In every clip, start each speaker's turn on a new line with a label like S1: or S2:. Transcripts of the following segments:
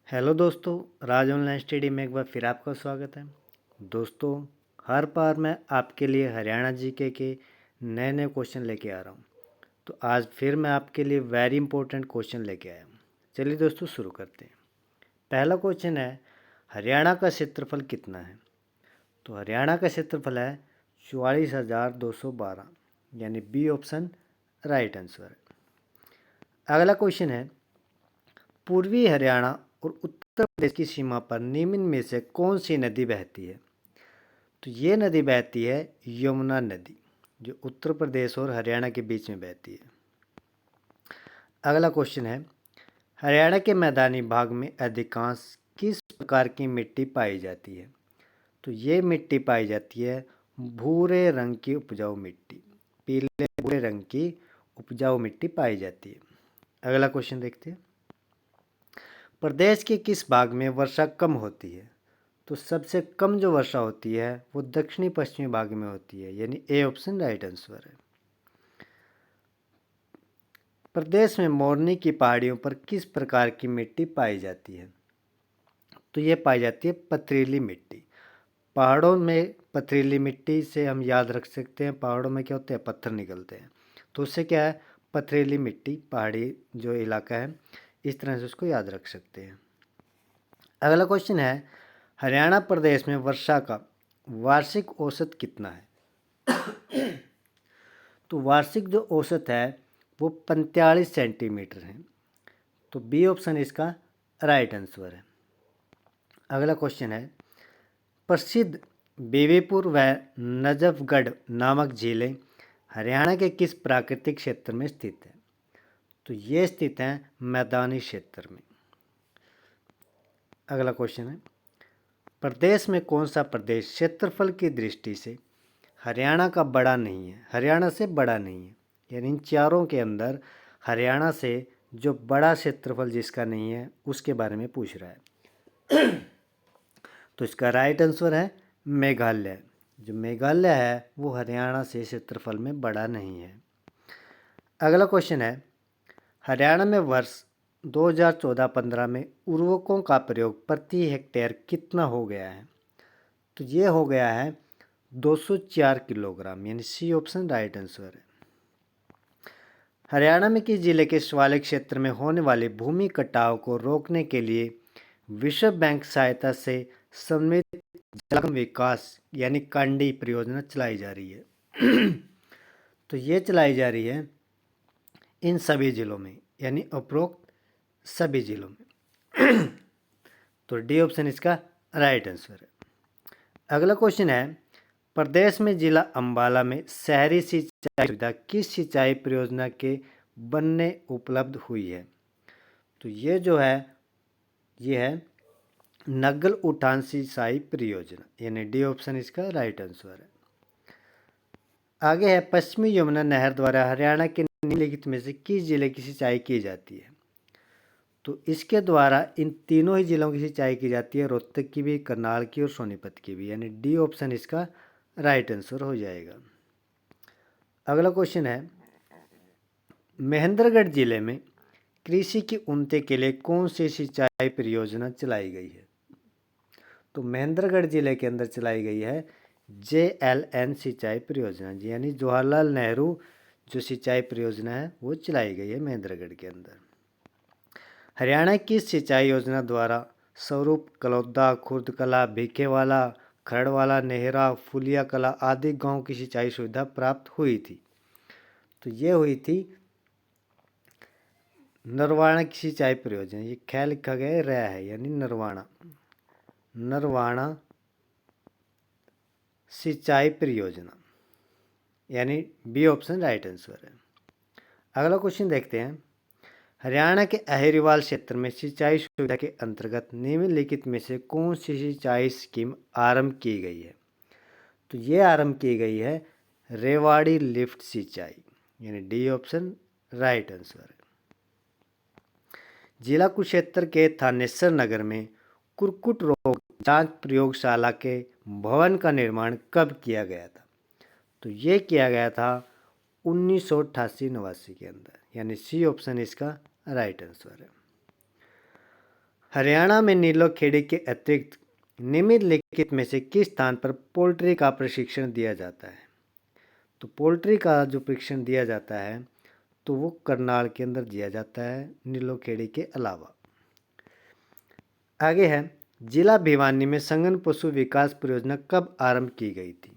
S1: Hello दोस्तों, राज online study में एक बार फिर आपका स्वागत है। दोस्तों, हर बार मैं आपके लिए हरियाणा जीके के नए नए क्वेश्चन लेके आ रहा हूँ। तो आज फिर मैं आपके लिए वेरी इंपॉर्टेंट क्वेश्चन लेके आया हूँ। चलिए दोस्तों शुरू करते हैं। पहला क्वेश्चन है, हरियाणा का क्षेत्रफल कितना है? तो हरियाणा का क्षेत्रफल है 44,212, यानी बी ऑप्शन राइट आंसर है। अगला क्वेश्चन है, पूर्वी हरियाणा और उत्तर प्रदेश की सीमा पर निम्न में से कौन सी नदी बहती है? तो ये नदी बहती है यमुना नदी, जो उत्तर प्रदेश और हरियाणा के बीच में बहती है। अगला क्वेश्चन है, हरियाणा के मैदानी भाग में अधिकांश किस प्रकार की मिट्टी पाई जाती है? तो ये मिट्टी पाई जाती है भूरे रंग की उपजाऊ मिट्टी, पीले भूरे रंग की उपजाऊ मिट्टी पाई जाती है। अगला क्वेश्चन देखते हैं, प्रदेश के किस भाग में वर्षा कम होती है? तो सबसे कम जो वर्षा होती है वो दक्षिणी पश्चिमी भाग में होती है, यानी ए ऑप्शन राइट आंसर है। प्रदेश में मोरनी की पहाड़ियों पर किस प्रकार की मिट्टी पाई जाती है? तो ये पाई जाती है पथरीली मिट्टी। पहाड़ों में पथरीली मिट्टी से हम याद रख सकते हैं, पहाड़ों में क्या होते हैं, पत्थर निकलते हैं, तो उससे क्या है, पथरीली मिट्टी, पहाड़ी जो इलाका है, इस तरह से उसको याद रख सकते हैं। अगला क्वेश्चन है, हरियाणा प्रदेश में वर्षा का वार्षिक औसत कितना है? तो वार्षिक जो औसत है वो 45 सेंटीमीटर है, तो बी ऑप्शन इसका राइट आंसर है। अगला क्वेश्चन है, प्रसिद्ध बीबीपुर व नजफगढ़ नामक झीलें हरियाणा के किस प्राकृतिक क्षेत्र में स्थित है? तो ये स्थित हैं मैदानी क्षेत्र में। अगला क्वेश्चन है, प्रदेश में कौन सा प्रदेश क्षेत्रफल की दृष्टि से हरियाणा का बड़ा नहीं है, हरियाणा से बड़ा नहीं है, यानी इन चारों के अंदर हरियाणा से जो बड़ा क्षेत्रफल जिसका नहीं है उसके बारे में पूछ रहा है। तो इसका राइट आंसर है मेघालय। जो मेघालय है वो हरियाणा से क्षेत्रफल में बड़ा नहीं है। अगला क्वेश्चन है, हरियाणा में वर्ष 2014-15 में उर्वरकों का प्रयोग प्रति हेक्टेयर कितना हो गया है? तो ये हो गया है 204 किलोग्राम, यानी सी ऑप्शन राइट आंसर है। हरियाणा में किस जिले के शिवालिक क्षेत्र में होने वाले भूमि कटाव को रोकने के लिए विश्व बैंक सहायता से समन्वित जलगम विकास यानी कांडी परियोजना चलाई जा रही है? तो ये चलाई जा रही है इन सभी जिलों में, यानी उपरोक्त सभी जिलों में। तो डी ऑप्शन इसका राइट आंसर है। अगला क्वेश्चन है, प्रदेश में जिला अंबाला में शहरी सिंचाई सुविधा किस सिंचाई परियोजना के बनने उपलब्ध हुई है? तो ये जो है ये है नग्गल उठान सिंचाई परियोजना, यानी डी ऑप्शन इसका राइट आंसर है। आगे है, पश्चिमी यमुना नहर द्वारा हरियाणा के निम्नलिखित में से किस जिले की सिंचाई की जाती है? तो इसके द्वारा इन तीनों ही जिलों की सिंचाई की जाती है, रोहतक की भी, करनाल की और सोनीपत की भी, यानी डी ऑप्शन इसका राइट आंसर हो जाएगा। अगला क्वेश्चन है, महेंद्रगढ़ जिले में कृषि की उन्नति के लिए कौन सी सिंचाई परियोजना चलाई गई है? तो महेंद्रगढ़ जिले के अंदर चलाई गई है JLN सिंचाई परियोजना, यानी जवाहरलाल नेहरू जो सिंचाई परियोजना है वो चलाई गई है महेंद्रगढ़ के अंदर। हरियाणा की सिंचाई योजना द्वारा स्वरूप, कलौदा, खुर्दकला, भीखेवाला, खरड़वाला, नेहरा, फुलिया कला आदि गांव की सिंचाई सुविधा प्राप्त हुई थी। तो ये हुई थी नरवाणा की सिंचाई परियोजना, ये ख्या लिखा गया है, रह है, यानी नरवाणा, नरवाणा सिंचाई परियोजना, यानी बी ऑप्शन राइट आंसर है। अगला क्वेश्चन देखते हैं, हरियाणा के अहिरवाल क्षेत्र में सिंचाई सुविधा के अंतर्गत निम्नलिखित में से कौन सी सिंचाई स्कीम आरंभ की गई है? तो ये आरंभ की गई है रेवाड़ी लिफ्ट सिंचाई, यानी डी ऑप्शन राइट आंसर है। जिला कुरुक्षेत्र के थानेसर नगर में कुक्कुट रोग जांच प्रयोगशाला के भवन का निर्माण कब किया गया था? तो ये किया गया था 1988-89 के अंदर, यानी सी ऑप्शन इसका राइट आंसर है। हरियाणा में नीलोखेड़ी के अतिरिक्त निम्नलिखित में से किस स्थान पर पोल्ट्री का प्रशिक्षण दिया जाता है? तो पोल्ट्री का जो प्रशिक्षण दिया जाता है तो वो करनाल के अंदर दिया जाता है, नीलोखेड़ी के अलावा। आगे है, जिला भिवानी में संघन पशु विकास परियोजना कब आरंभ की गई थी?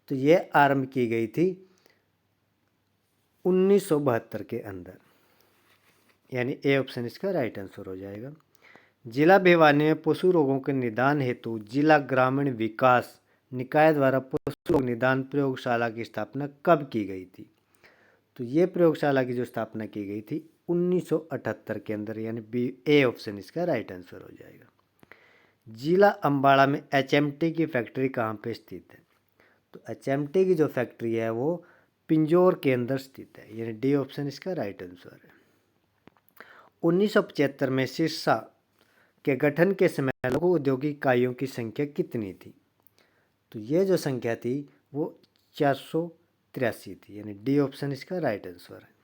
S1: तो ये आरंभ की गई थी 1972 के अंदर, यानी ए ऑप्शन इसका राइट आंसर हो जाएगा। जिला भिवानी में पशु रोगों के निदान हेतु जिला ग्रामीण विकास निकाय द्वारा पशु रोग निदान प्रयोगशाला की स्थापना कब की गई थी? तो ये प्रयोगशाला की जो स्थापना की गई थी 1978 के अंदर, यानी बी ए ऑप्शन इसका राइट आंसर हो जाएगा। जिला अम्बाड़ा में एचएमटी की फैक्ट्री कहाँ पे स्थित है? तो एचएमटी की जो फैक्ट्री है वो पिंजौर के अंदर स्थित है, यानी डी ऑप्शन इसका राइट आंसर है। 1975 में सिरसा के गठन के समय लघु औद्योगिक इकाइयों की संख्या कितनी थी? तो ये जो संख्या थी वो 483 थी, यानी डी ऑप्शन इसका राइट आंसर है।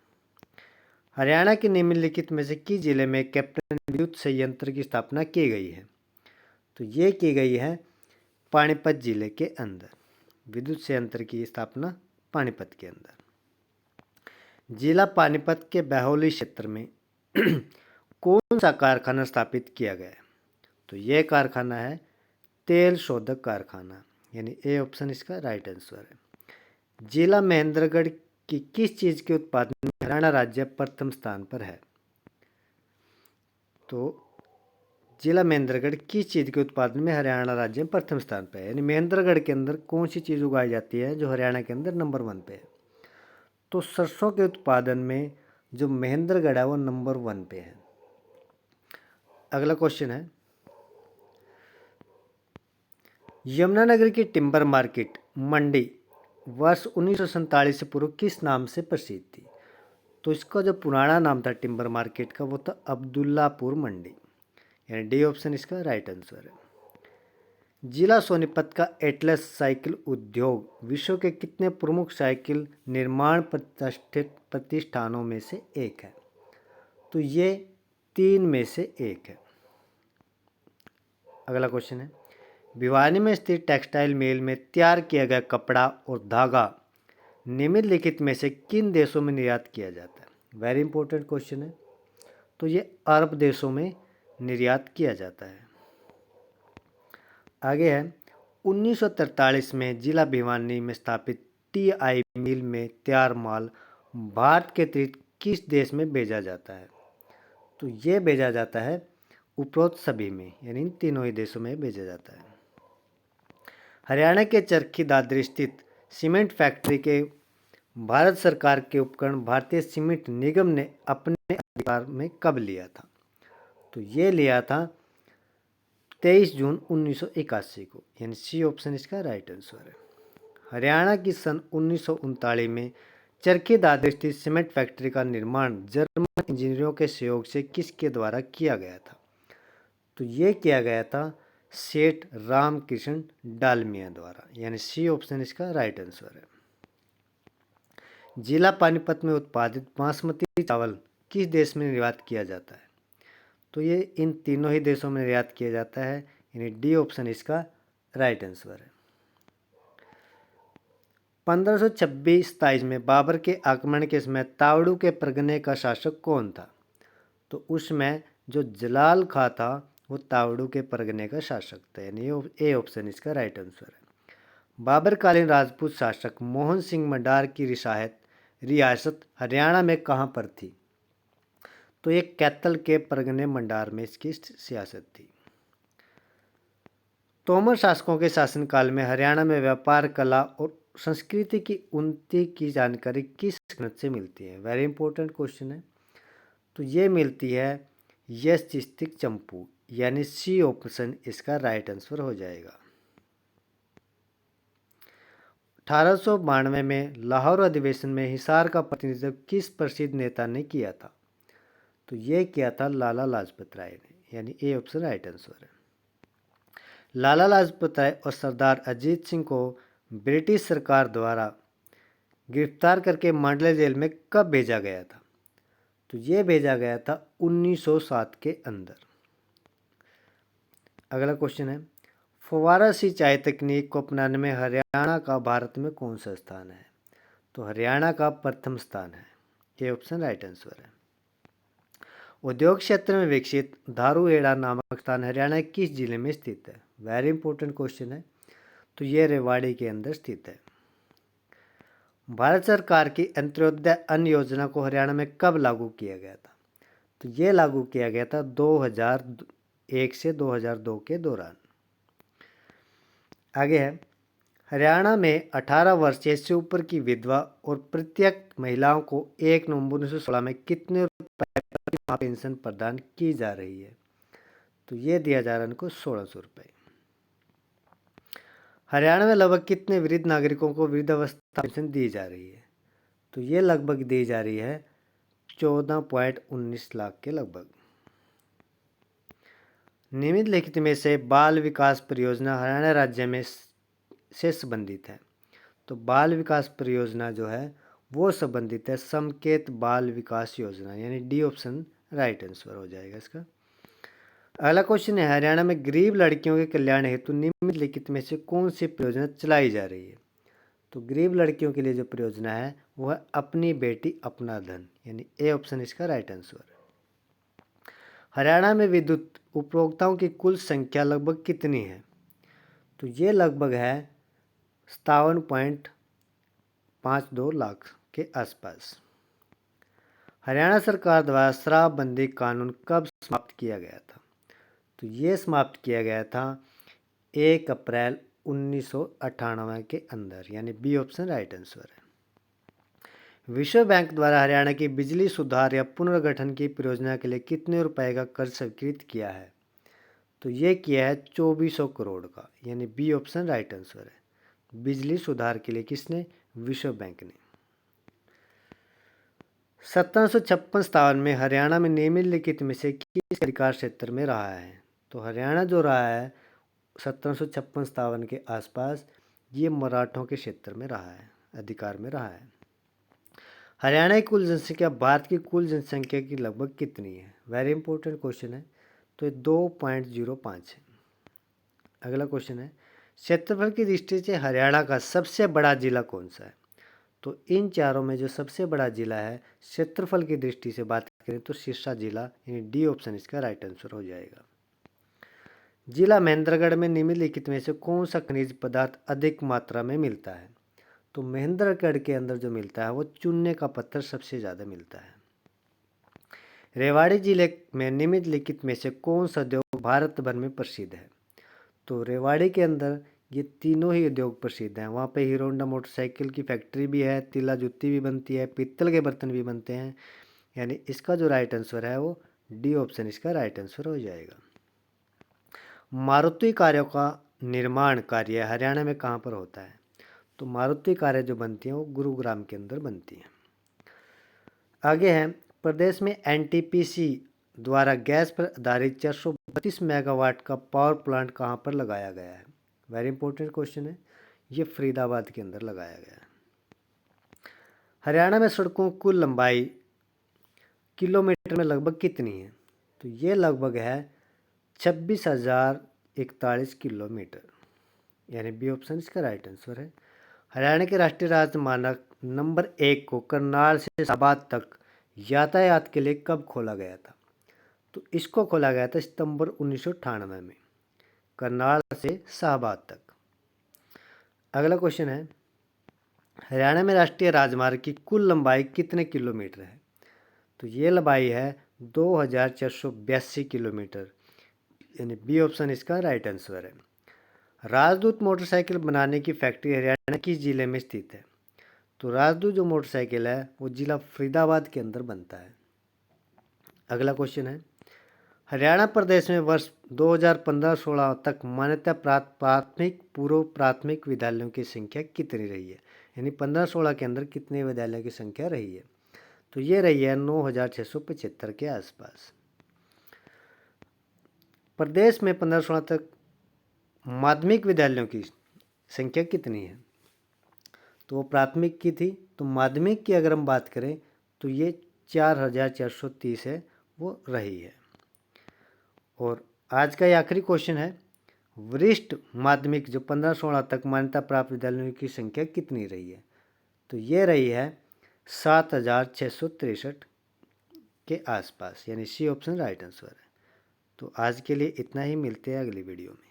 S1: हरियाणा के निम्नलिखित में से किस जिले में कैप्टन विद्युत संयंत्र की स्थापना की गई है? तो ये की गई है पानीपत जिले के अंदर, विद्युत संयंत्र की स्थापना पानीपत के अंदर। जिला पानीपत के बहौली क्षेत्र में कौन सा कारखाना स्थापित किया गया है? तो यह कारखाना है तेल शोधक कारखाना, यानी ए ऑप्शन इसका राइट आंसर है। जिला महेंद्रगढ़ की किस चीज के उत्पादन में हरियाणा राज्य प्रथम स्थान पर है? तो जिला महेंद्रगढ़ किस चीज के उत्पादन में हरियाणा राज्य में प्रथम स्थान पर है, यानी महेंद्रगढ़ के अंदर कौन सी चीज उगाई जाती है जो हरियाणा के अंदर नंबर 1 पे है? तो सरसों के उत्पादन में जो महेंद्रगढ़ है वो नंबर 1 पे है। अगला क्वेश्चन है, यमुनानगर की टिम्बर मार्केट मंडी वर्ष 1947 से पूर्व किस नाम से प्रसिद्ध थी? तो इसका जो पुराना नाम था टिम्बर मार्केट का वो था अब्दुल्लापुर मंडी, यानी डी ऑप्शन इसका राइट आंसर है। जिला सोनीपत का एटलस साइकिल उद्योग विश्व के कितने प्रमुख साइकिल निर्माण प्रतिष्ठित प्रतिष्ठानों में से एक है? तो ये 3 में से एक है। अगला क्वेश्चन है, भिवानी में स्थित टेक्सटाइल मिल में तैयार किया गया कपड़ा और धागा निम्नलिखित में से किन देशों में निर्यात किया जाता है? वेरी इंपॉर्टेंट क्वेश्चन है। तो ये अरब देशों में निर्यात किया जाता है। आगे है, 1943 में जिला भिवानी में स्थापित टीआई मिल में तैयार माल भारत के अतिरिक्त किस देश में भेजा जाता है? तो ये भेजा जाता है उपरोक्त सभी में, यानी इन तीनों ही देशों में भेजा जाता है। हरियाणा के चरखी दादरी स्थित सीमेंट फैक्ट्री के भारत सरकार के उपकरण भारतीय सीमेंट निगम ने अपने अधिकार में कब लिया था? तो ये लिया था 23 जून 1981 को, यानी सी ऑप्शन इसका राइट आंसर है। हरियाणा की सन 1939 में चरखी दादरी स्थित सीमेंट फैक्ट्री का निर्माण जर्मन इंजीनियरों के सहयोग से किसके द्वारा किया गया था? तो ये किया गया था सेठ रामकृष्ण डालमिया द्वारा, यानी सी ऑप्शन इसका राइट आंसर है। जिला पानीपत में उत्पादित बासमती चावल किस देश में निर्यात किया जाता है? तो ये इन तीनों ही देशों में निर्यात किया जाता है, यानी डी ऑप्शन इसका राइट आंसर है। 1526-27 में बाबर के आक्रमण के समय तावड़ू के परगने का शासक कौन था? तो उसमें जो जलाल खां था वो तावड़ू के परगने का शासक था, यानी ए ऑप्शन इसका राइट आंसर है। बाबरकालीन राजपूत शासक मोहन सिंह मंडार की रियासत हरियाणा में कहाँ पर थी? तो ये कैथल के परगने मंडार में इसकी सियासत थी। तोमर शासकों के शासनकाल में हरियाणा में व्यापार, कला और संस्कृति की उन्नति की जानकारी किस ग्रंथ से मिलती है? वेरी इंपॉर्टेंट क्वेश्चन है। तो ये मिलती है यश चिस्तिक चंपू, यानी सी ऑप्शन इसका राइट आंसर हो जाएगा। 1892 में लाहौर अधिवेशन में हिसार का प्रतिनिधित्व किस प्रसिद्ध नेता ने किया था? तो ये किया था लाला लाजपत राय ने, यानी ए ऑप्शन राइट आंसर है। लाला लाजपत राय और सरदार अजीत सिंह को ब्रिटिश सरकार द्वारा गिरफ्तार करके मांडले जेल में कब भेजा गया था? तो ये भेजा गया था 1907 के अंदर, अगला क्वेश्चन है, फव्वारा सिंचाई तकनीक को अपनाने में हरियाणा का भारत में कौन सा स्थान है? तो हरियाणा का प्रथम स्थान है। ये ऑप्शन राइट आंसर है। उद्योग क्षेत्र में विकसित धारूहेड़ा नामक स्थान हरियाणा के किस जिले में स्थित है? वेरी इंपॉर्टेंट क्वेश्चन है। तो ये रेवाड़ी के अंदर स्थित है। भारत सरकार की अंत्योदय अन्न योजना को हरियाणा में कब लागू किया गया था? तो ये लागू किया गया था 2001 से 2002 के दौरान। आगे है, हरियाणा में 18 वर्ष से ऊपर की विधवा और प्रत्येक महिलाओं को 1 नवंबर 1916 में कितने रुपए प्रति माह पेंशन प्रदान की जा रही है? तो ये दिया जा रहा है उनको 1600 रुपये। हरियाणा में लगभग कितने वृद्ध नागरिकों को वृद्धावस्था पेंशन दी जा रही है? तो ये लगभग दी जा रही है 14.19 लाख के लगभग। निम्नलिखित में से बाल विकास परियोजना हरियाणा राज्य में से संबंधित है? तो बाल विकास परियोजना जो है वो संबंधित है समकेत बाल विकास योजना, यानी डी ऑप्शन राइट आंसर हो जाएगा इसका। अगला क्वेश्चन है, हरियाणा में गरीब लड़कियों के कल्याण हेतु निम्नलिखित में से कौन सी परियोजना चलाई जा रही है? तो गरीब लड़कियों के लिए जो परियोजना है वो है अपनी बेटी अपना धन, यानी ए ऑप्शन इसका राइट आंसर है। हरियाणा में विद्युत उपभोक्ताओं की कुल संख्या लगभग कितनी है? तो ये लगभग है 57.52 लाख के आसपास। हरियाणा सरकार द्वारा शराबबंदी कानून कब समाप्त किया गया था? तो ये समाप्त किया गया था 1 अप्रैल 1998 के अंदर, यानी बी ऑप्शन राइट आंसर है। विश्व बैंक द्वारा हरियाणा की बिजली सुधार या पुनर्गठन की परियोजना के लिए कितने रुपए का कर्ज स्वीकृत किया है? तो ये किया है 2400 करोड़ का, यानी बी ऑप्शन राइट आंसर है। बिजली सुधार के लिए किसने? विश्व बैंक ने। 1756 में हरियाणा में निम्नलिखित में से किस अधिकार क्षेत्र में रहा है? तो हरियाणा जो रहा है 1756 के आसपास, ये मराठों के क्षेत्र में रहा है, अधिकार में रहा है। हरियाणा की कुल जनसंख्या भारत की कुल जनसंख्या की लगभग कितनी है? वेरी इंपॉर्टेंट क्वेश्चन है। तो 2.05 है। अगला क्वेश्चन है, क्षेत्रफल की दृष्टि से हरियाणा का सबसे बड़ा जिला कौन सा है? तो इन चारों में जो सबसे बड़ा जिला है क्षेत्रफल की दृष्टि से बात करें तो सिरसा जिला, यानी डी ऑप्शन इसका राइट आंसर हो जाएगा। जिला महेंद्रगढ़ में निम्नलिखित में से कौन सा खनिज पदार्थ अधिक मात्रा में मिलता है? तो महेंद्रगढ़ के अंदर जो मिलता है वो चूने का पत्थर सबसे ज़्यादा मिलता है। रेवाड़ी जिले में निम्नलिखित में से कौन सा उद्योग भारत भर में प्रसिद्ध है? तो रेवाड़ी के अंदर ये तीनों ही उद्योग प्रसिद्ध हैं। वहाँ पे हीरो होंडा मोटरसाइकिल की फैक्ट्री भी है, तिला जुत्ती भी बनती है, पीतल के बर्तन भी बनते हैं, यानी इसका जो राइट आंसर है वो डी ऑप्शन इसका राइट आंसर हो जाएगा। मारुति कारों का निर्माण कार्य हरियाणा में कहाँ पर होता है? तो मारुति कारें जो बनती हैं वो गुरुग्राम के अंदर बनती हैं। आगे है, प्रदेश में एनटीपीसी द्वारा गैस पर आधारित 432 मेगावाट का पावर प्लांट कहाँ पर लगाया गया है? वेरी इंपॉर्टेंट क्वेश्चन है। ये फरीदाबाद के अंदर लगाया गया है। हरियाणा में सड़कों की कुल लंबाई किलोमीटर में लगभग कितनी है? तो ये लगभग है 26,041 किलोमीटर, यानी बी ऑप्शन इसका राइट आंसर है। हरियाणा के राष्ट्रीय राजमार्ग नंबर 1 को करनाल से इलाहाबाद तक यातायात के लिए कब खोला गया था? तो इसको खोला गया था सितंबर 1998 में, करनाल से शाहबाद तक। अगला क्वेश्चन है, हरियाणा में राष्ट्रीय राजमार्ग की कुल लंबाई कितने किलोमीटर है? तो ये लंबाई है 2482 किलोमीटर, यानी बी ऑप्शन इसका राइट आंसर है। राजदूत मोटरसाइकिल बनाने की फैक्ट्री हरियाणा किस जिले में स्थित है? तो राजदूत जो मोटरसाइकिल है वो जिला फरीदाबाद के अंदर बनता है। अगला क्वेश्चन है, हरियाणा प्रदेश में वर्ष 2015-16 तक मान्यता प्राप्त प्राथमिक पूर्व प्राथमिक विद्यालयों की संख्या कितनी रही है? यानी 15-16 के अंदर कितने विद्यालयों की संख्या रही है? तो ये रही है 9,675 के आसपास। प्रदेश में 15-16 तक माध्यमिक विद्यालयों की संख्या कितनी है? तो वो प्राथमिक की थी, तो माध्यमिक की अगर हम बात करें तो ये 4,430 है, वो रही है। और आज का ये आखिरी क्वेश्चन है, वरिष्ठ माध्यमिक जो 15-16 तक मान्यता प्राप्त विद्यालयों की संख्या कितनी रही है? तो ये रही है 7,663 के आसपास, यानी सी ऑप्शन राइट आंसर है। तो आज के लिए इतना ही, मिलते हैं अगली वीडियो में।